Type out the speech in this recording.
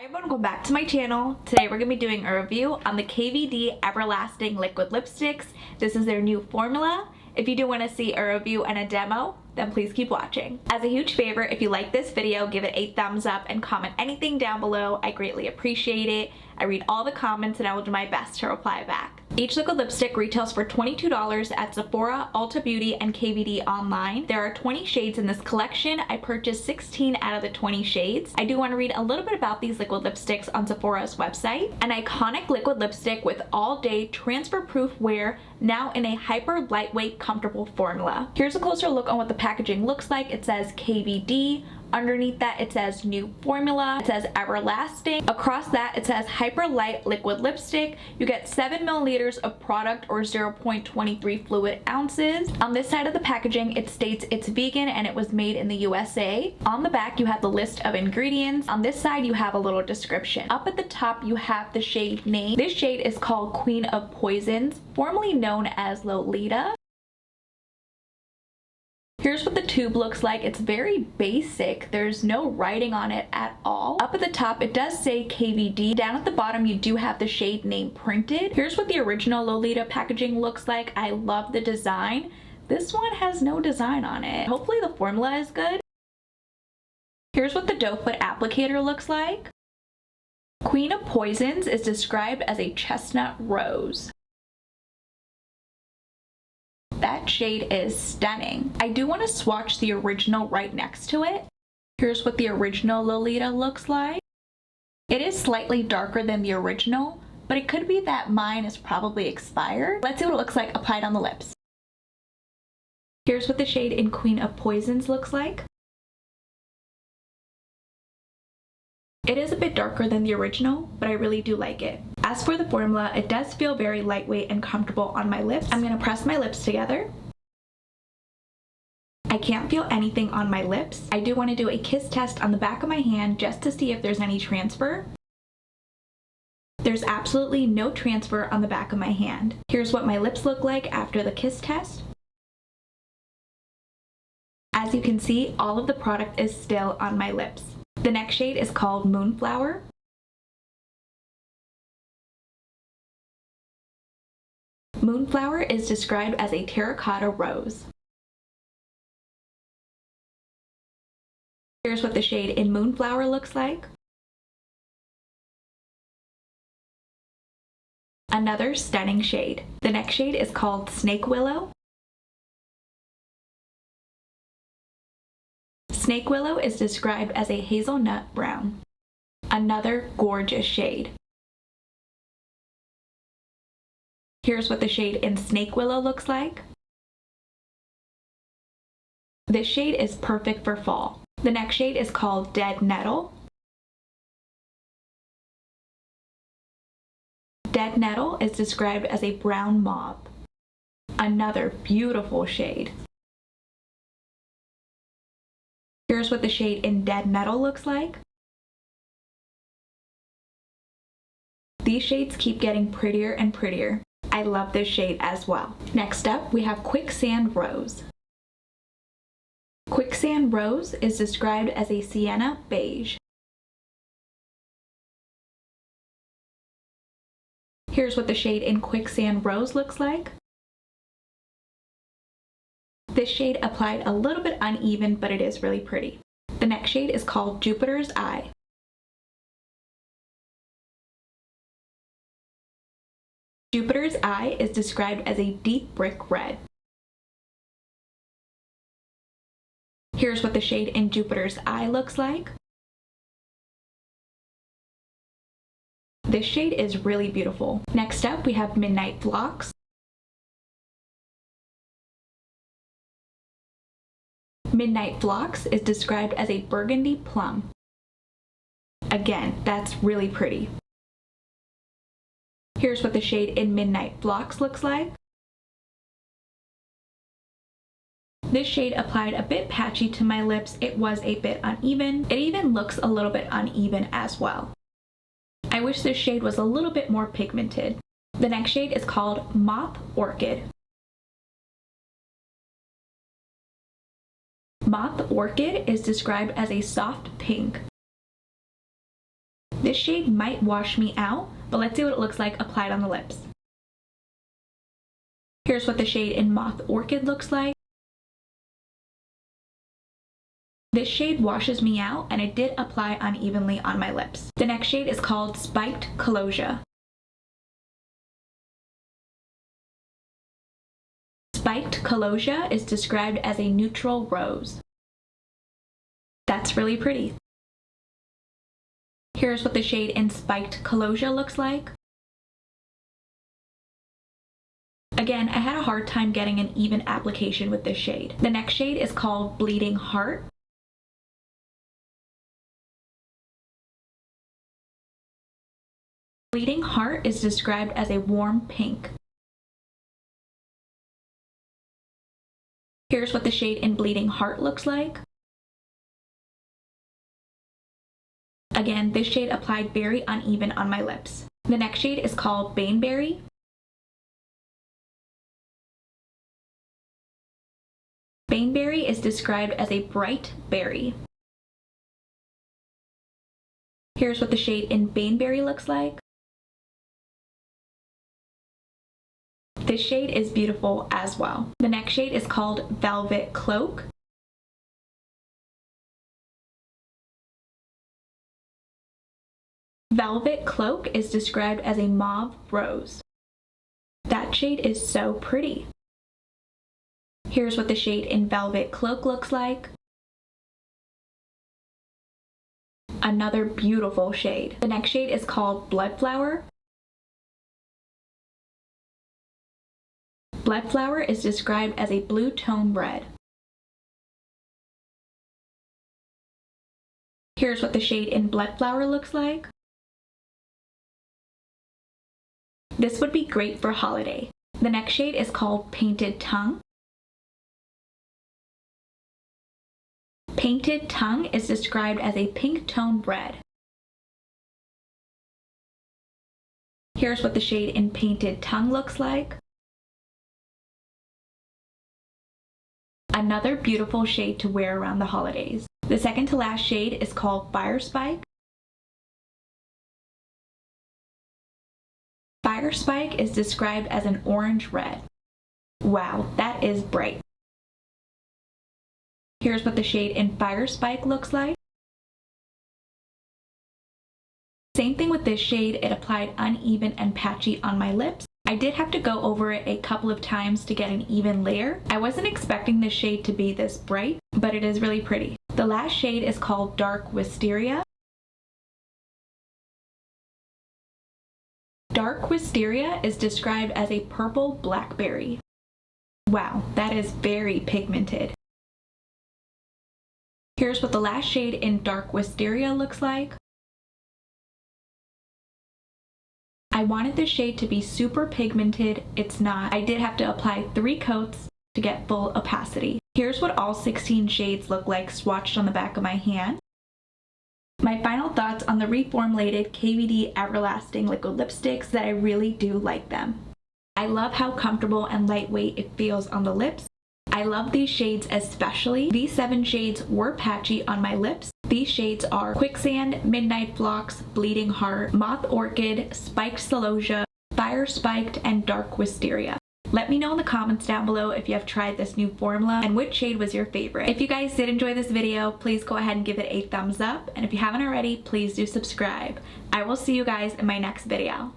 Hi everyone, welcome back to my channel. Today we're going to be doing a review on the KVD Everlasting Liquid Lipsticks. This is their new formula. If you do want to see a review and a demo, then please keep watching. As a huge favor, if you like this video, give it a thumbs up and comment anything down below. I greatly appreciate it. I read all the comments and I will do my best to reply back. Each liquid lipstick retails for $22 at Sephora, Ulta Beauty, and KVD online. There are 20 shades in this collection. I purchased 16 out of the 20 shades. I do want to read a little bit about these liquid lipsticks on Sephora's website. An iconic liquid lipstick with all-day transfer-proof wear, now in a hyper lightweight, comfortable formula. Here's a closer look on what the packaging looks like. It says KVD. Underneath that, it says new formula. It says everlasting. Across that, it says Hyperlight liquid lipstick. You get 7 milliliters of product or 0.23 fluid ounces. On this side of the packaging, it states it's vegan and it was made in the USA. On the back, you have the list of ingredients. On this side, you have a little description. Up at the top, you have the shade name. This shade is called Queen of Poisons, formerly known as Lolita. Here's what the tube looks like. It's very basic. There's no writing on it at all. Up at the top, it does say KVD. Down at the bottom, you do have the shade name printed. Here's what the original Lolita packaging looks like. I love the design. This one has no design on it. Hopefully the formula is good. Here's what the doe foot applicator looks like. Queen of Poisons is described as a chestnut rose. That shade is stunning. I do want to swatch the original right next to it. Here's what the original Lolita looks like. It is slightly darker than the original, but it could be that mine is probably expired. Let's see what it looks like applied on the lips. Here's what the shade in Queen of Poisons looks like. It is a bit darker than the original, but I really do like it. As for the formula, it does feel very lightweight and comfortable on my lips. I'm going to press my lips together. I can't feel anything on my lips. I do want to do a kiss test on the back of my hand just to see if there's any transfer. There's absolutely no transfer on the back of my hand. Here's what my lips look like after the kiss test. As you can see, all of the product is still on my lips. The next shade is called Moonflower. Moonflower is described as a terracotta rose. Here's what the shade in Moonflower looks like. Another stunning shade. The next shade is called Snake Willow. Snake Willow is described as a hazelnut brown. Another gorgeous shade. Here's what the shade in Snake Willow looks like. This shade is perfect for fall. The next shade is called Dead Nettle. Dead Nettle is described as a brown mauve. Another beautiful shade. Here's what the shade in Dead Nettle looks like. These shades keep getting prettier and prettier. I love this shade as well. Next up, we have Quicksand Rose. Quicksand Rose is described as a sienna beige. Here's what the shade in Quicksand Rose looks like. This shade applied a little bit uneven, but it is really pretty. The next shade is called Jupiter's Eye. Jupiter's Eye is described as a deep brick red. Here's what the shade in Jupiter's Eye looks like. This shade is really beautiful. Next up, we have Midnight Phlox. Midnight Phlox is described as a burgundy plum. Again, that's really pretty. Here's what the shade in Midnight Phlox looks like. This shade applied a bit patchy to my lips. It was a bit uneven. It even looks a little bit uneven as well. I wish this shade was a little bit more pigmented. The next shade is called Moth Orchid. Moth Orchid is described as a soft pink. This shade might wash me out, but let's see what it looks like applied on the lips. Here's what the shade in Moth Orchid looks like. This shade washes me out, and it did apply unevenly on my lips. The next shade is called Spiked Calosia. Spiked Calosia is described as a neutral rose. That's really pretty. Here's what the shade in Spiked Calosia looks like. Again, I had a hard time getting an even application with this shade. The next shade is called Bleeding Heart. Bleeding Heart is described as a warm pink. Here's what the shade in Bleeding Heart looks like. Again, this shade applied very uneven on my lips. The next shade is called Baneberry. Baneberry is described as a bright berry. Here's what the shade in Baneberry looks like. This shade is beautiful as well. The next shade is called Velvet Cloak. Velvet Cloak is described as a mauve rose. That shade is so pretty. Here's what the shade in Velvet Cloak looks like. Another beautiful shade. The next shade is called Bloodflower. Bloodflower is described as a blue tone red. Here's what the shade in Bloodflower looks like. This would be great for holiday. The next shade is called Painted Tongue. Painted Tongue is described as a pink tone red. Here's what the shade in Painted Tongue looks like. Another beautiful shade to wear around the holidays. The second to last shade is called Fire Spike. Fire Spike is described as an orange red. Wow, that is bright. Here's what the shade in Fire Spike looks like. Same thing with this shade, it applied uneven and patchy on my lips. I did have to go over it a couple of times to get an even layer. I wasn't expecting this shade to be this bright, but it is really pretty. The last shade is called Dark Wisteria. Dark Wisteria is described as a purple blackberry. Wow, that is very pigmented. Here's what the last shade in Dark Wisteria looks like. I wanted this shade to be super pigmented. It's not. I did have to apply 3 coats to get full opacity. Here's what all 16 shades look like swatched on the back of my hand. My final thoughts on the reformulated KVD Everlasting liquid lipsticks, that I really do like them. I love how comfortable and lightweight it feels on the lips. I love these shades especially. These 7 shades were patchy on my lips. These shades are Quicksand, Midnight Phlox, Bleeding Heart, Moth Orchid, Spiked Celosia, Fire Spiked, and Dark Wisteria. Let me know in the comments down below if you have tried this new formula and which shade was your favorite. If you guys did enjoy this video, please go ahead and give it a thumbs up. And if you haven't already, please do subscribe. I will see you guys in my next video.